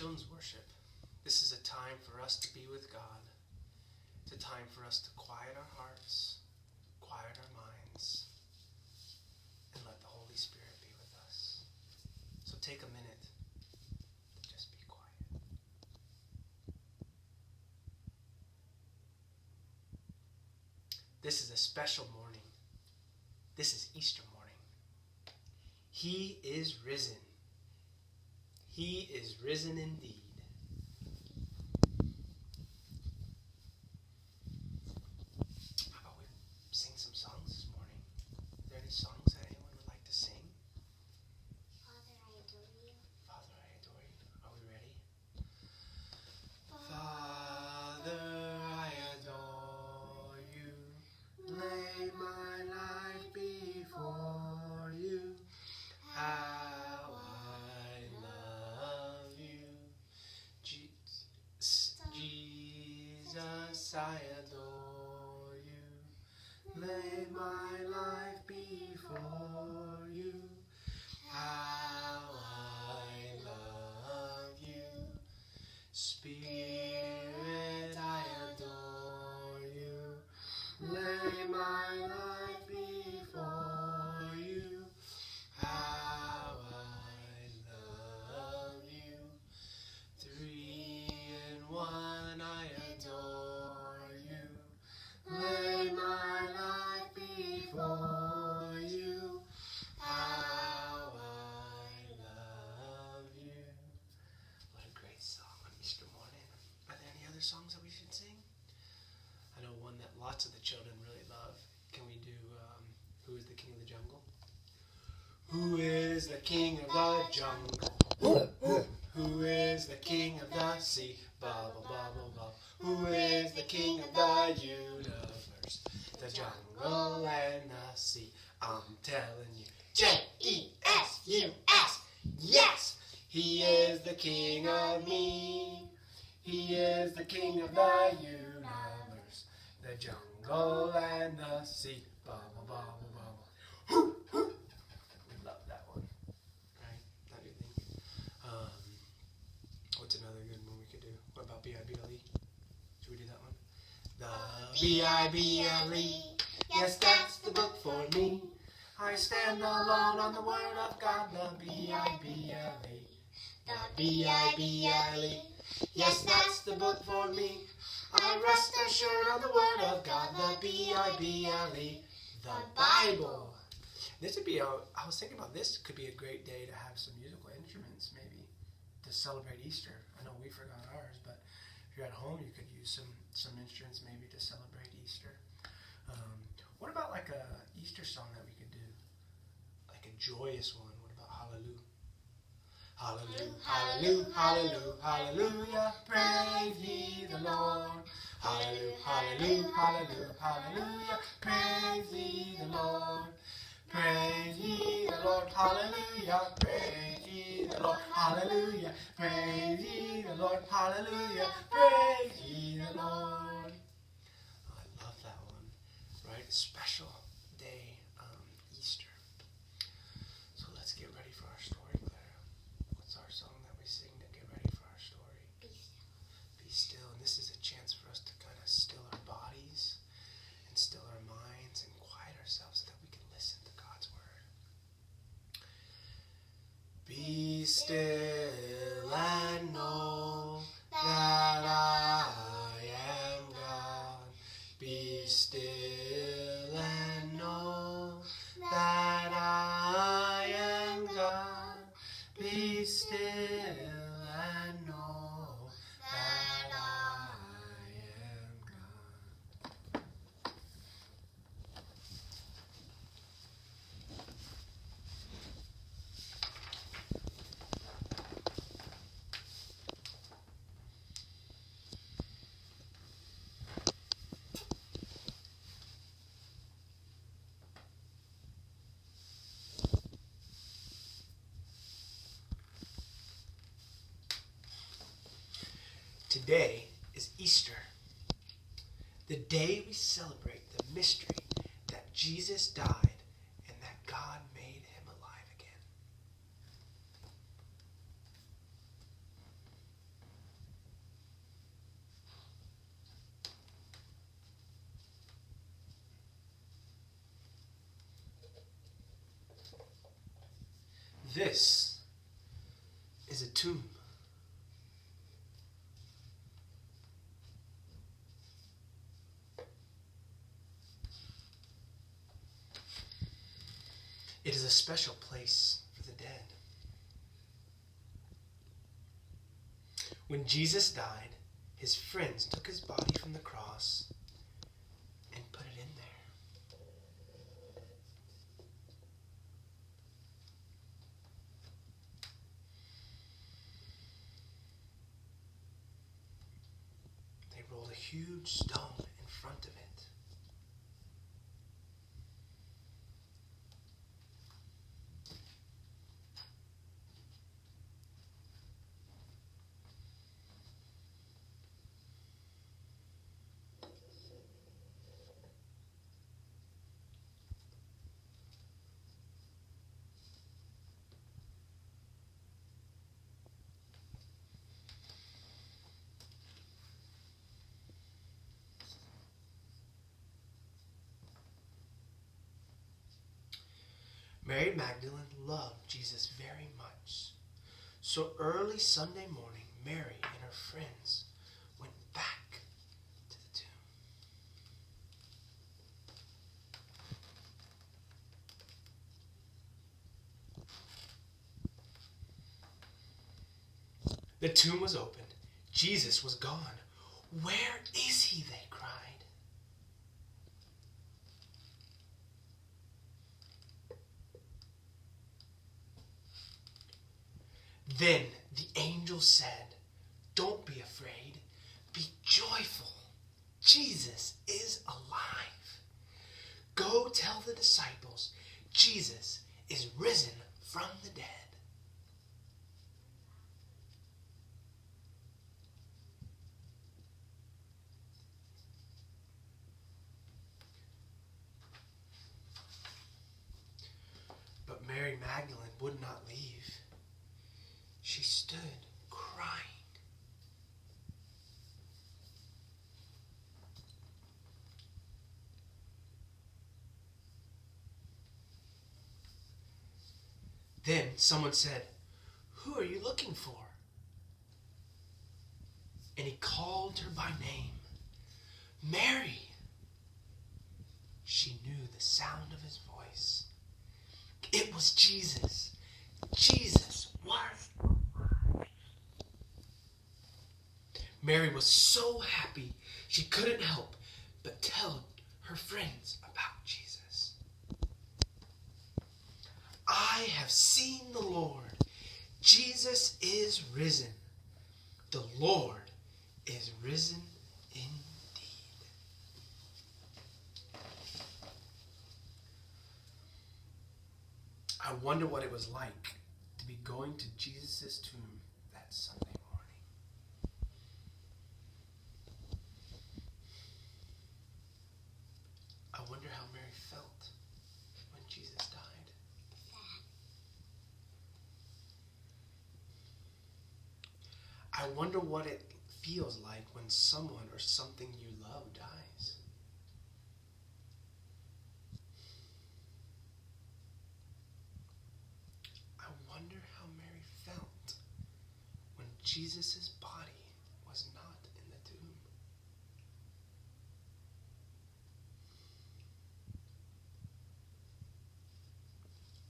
children's worship. This is a time for us to be with God. It's a time for us to quiet our hearts, quiet our minds, and let the Holy Spirit be with us. So take a minute to just be quiet. This is a special morning. This is Easter morning. He is risen. He is risen indeed. How about we sing some songs this morning? Are there any songs that anyone would like to sing? Father, I adore you. Father, I adore you. Are we ready? Father, I adore you. Lay my life before you. How I love you. Jesus, I adore you. Lay my life before you. How I love you. Spirit, I adore you. Lay my life before you. How I love you. 3 in 1, I adore you. Lay my life before you. How I love you. What a great song on Easter morning. Are there any other songs that we should sing? I know one that lots of the children really love. Can we do Who is the King of the Jungle? Who is the king of the jungle? Who is the king of the sea? Bubble, bubble, bubble. Who is the king of the universe? The jungle and the sea. I'm telling you. J-E-S-U-S. Yes! He is the king of me. He is the king of the universe. The jungle and the sea. Bubble, bubble, bubble. We love that one. Right? Don't you think? What's another good one we could do? What about B-I-B-L-E? Should we do that one? The B-I-B-L-E. Yes, that's the book for me. I stand alone on the word of God. The B-I-B-L-E. The B-I-B-L-E. Yes, that's the book for me. I rest assured on the word of God. The B-I-B-L-E. The Bible. This would be, I was thinking about this could be a great day to have some musical instruments maybe to celebrate Easter. I know we forgot ours, but if you're at home, you could use some instruments maybe to celebrate Easter. What about like a Easter song that we could do? Like a joyous one. What about Hallelujah? Hallelujah, hallelujah, hallelujah, praise ye the Lord. Hallelujah, hallelujah, hallelujah, hallelujah, praise ye the Lord. Praise ye the Lord, hallelujah, praise ye the Lord, hallelujah, praise ye the Lord, hallelujah, praise ye the Lord. Oh, I love that one, right? A special day, Easter. So let's get ready for our story, Clara. What's our song that we sing to get ready for our story? Be still. Be still, and this is a chance for us to kind of still our bodies and still our minds and quiet ourselves so that we can listen to God's word. Be still and know that I am God. Be still and know that I am God. Be still and know that I am God. Today is Easter, the day we celebrate the mystery that Jesus died and that God made him alive again. This is a tomb. It is a special place for the dead. When Jesus died, his friends took his body from the cross and put it in there. They rolled a huge stone in front of it. Mary Magdalene loved Jesus very much. So early Sunday morning, Mary and her friends went back to the tomb. The tomb was opened. Jesus was gone. Where is he? They cried. Then the angel said, "Don't be afraid. Be joyful. Jesus is alive. Go tell the disciples, Jesus is risen from the dead." But Mary Magdalene would not leave. She stood crying. Then someone said, "Who are you looking for?" And he called her by name, "Mary." She knew the sound of his voice. It was Jesus. Jesus was alive. Mary was so happy she couldn't help but tell her friends about Jesus. "I have seen the Lord. Jesus is risen. The Lord is risen indeed." I wonder what it was like to be going to Jesus' tomb that Sunday morning. I wonder how Mary felt when Jesus died. I wonder what it feels like when someone or something you love dies. I wonder how Mary felt when Jesus' body was not in the tomb.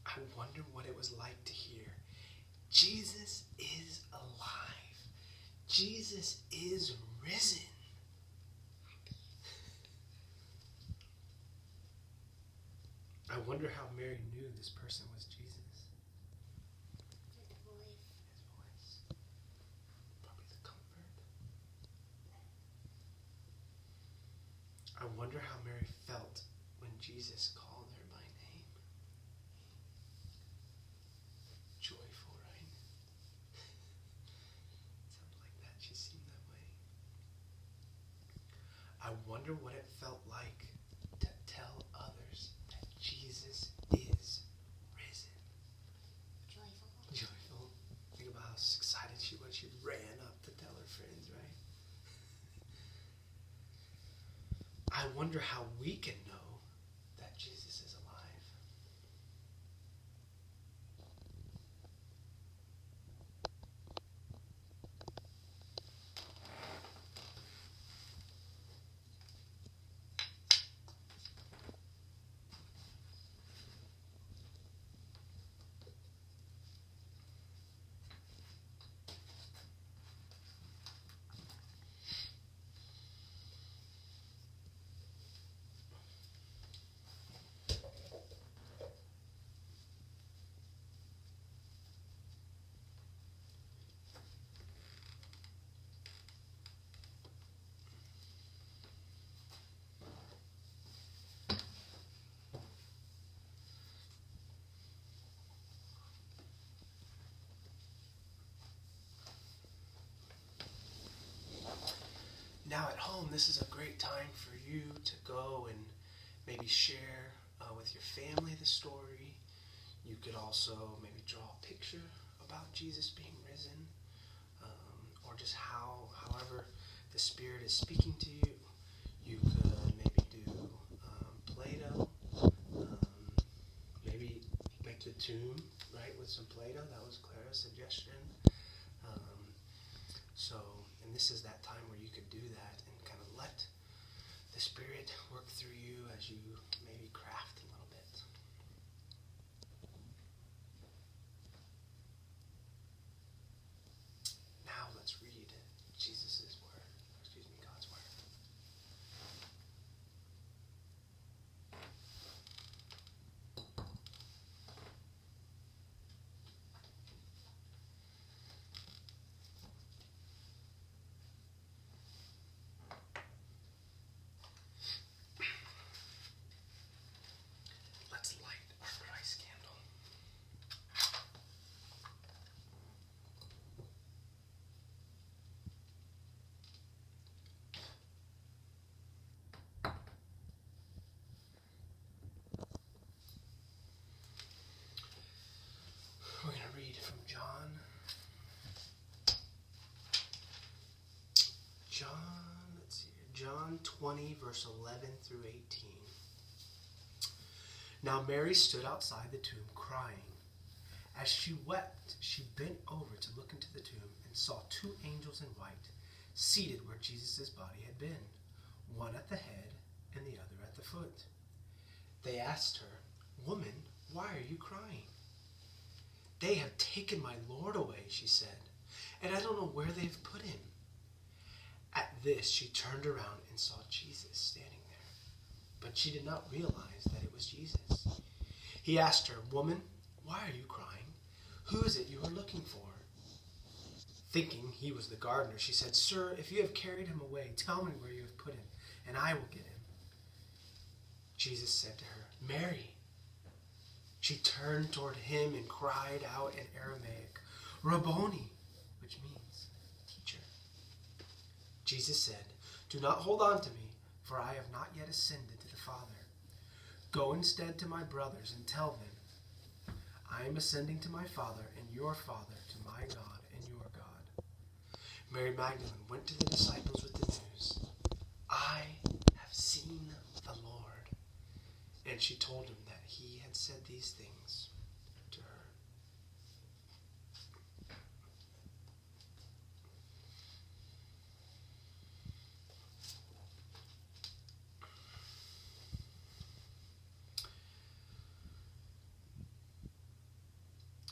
I wonder what it was like to hear, "Jesus is alive. Jesus is risen." I wonder how Mary knew this person was Jesus. His voice. His voice. Probably the comfort. I wonder how Mary felt when Jesus called her by name. Joyful, right? Sounded like that. She seemed that way. I wonder what it felt like to tell others that Jesus is risen. Joyful. Joyful. Think about how excited she was. She ran up to tell her friends, right? I wonder how we can know that Jesus is alive. Now at home, this is a great time for you to go and maybe share with your family the story. You could also maybe draw a picture about Jesus being risen, or just however the Spirit is speaking to you. You could maybe do Play-Doh, maybe make the tomb, right, with some Play-Doh. That was Clara's suggestion. And this is that time where you could do that and kind of let the Spirit work through you as you maybe craft a little bit. Now let's read Jesus' word, God's word. Let's light our Christ candle. We're going to read from John 20, verse 11 through 18. Now Mary stood outside the tomb crying. As she wept, she bent over to look into the tomb and saw two angels in white, seated where Jesus' body had been, one at the head and the other at the foot. They asked her, "Woman, why are you crying?" "They have taken my Lord away," she said, "and I don't know where they have put him." At this, she turned around and saw Jesus standing there, but she did not realize that it was Jesus. He asked her, "Woman, why are you crying? Who is it you are looking for?" Thinking he was the gardener, she said, "Sir, if you have carried him away, tell me where you have put him, and I will get him." Jesus said to her, "Mary." She turned toward him and cried out in Aramaic, "Rabboni," which means teacher. Jesus said, "Do not hold on to me, for I have not yet ascended to the Father. Go instead to my brothers and tell them, I am ascending to my Father and your Father, to my God and your God." Mary Magdalene went to the disciples with the news, "I have seen the Lord." And she told him that he had said these things to her.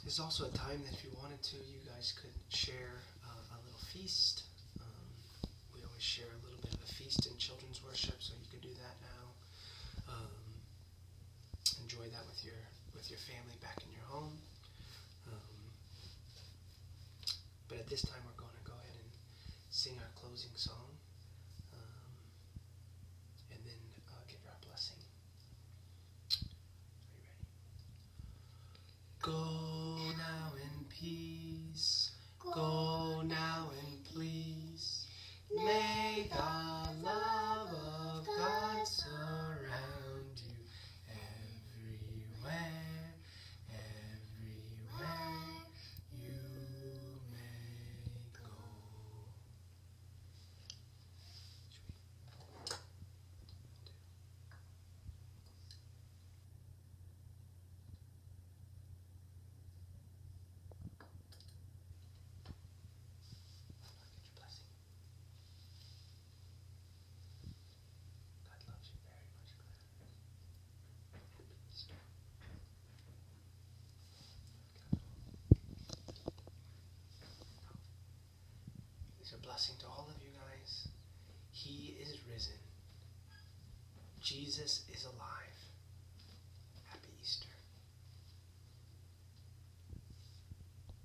There's also a time that if you wanted to, you guys could share a little feast. We always share a little bit of a feast in children's worship, so you can do that now. Enjoy that with your family back in your home. But at this time, we're going to go ahead and sing our closing song, and then give our blessing. Are you ready? Go now in peace. Go now in peace. May the love of God surround you everywhere, everywhere you may go. God loves you very much, Claire. It's a blessing to all of you guys. He is risen. Jesus is alive. Happy Easter.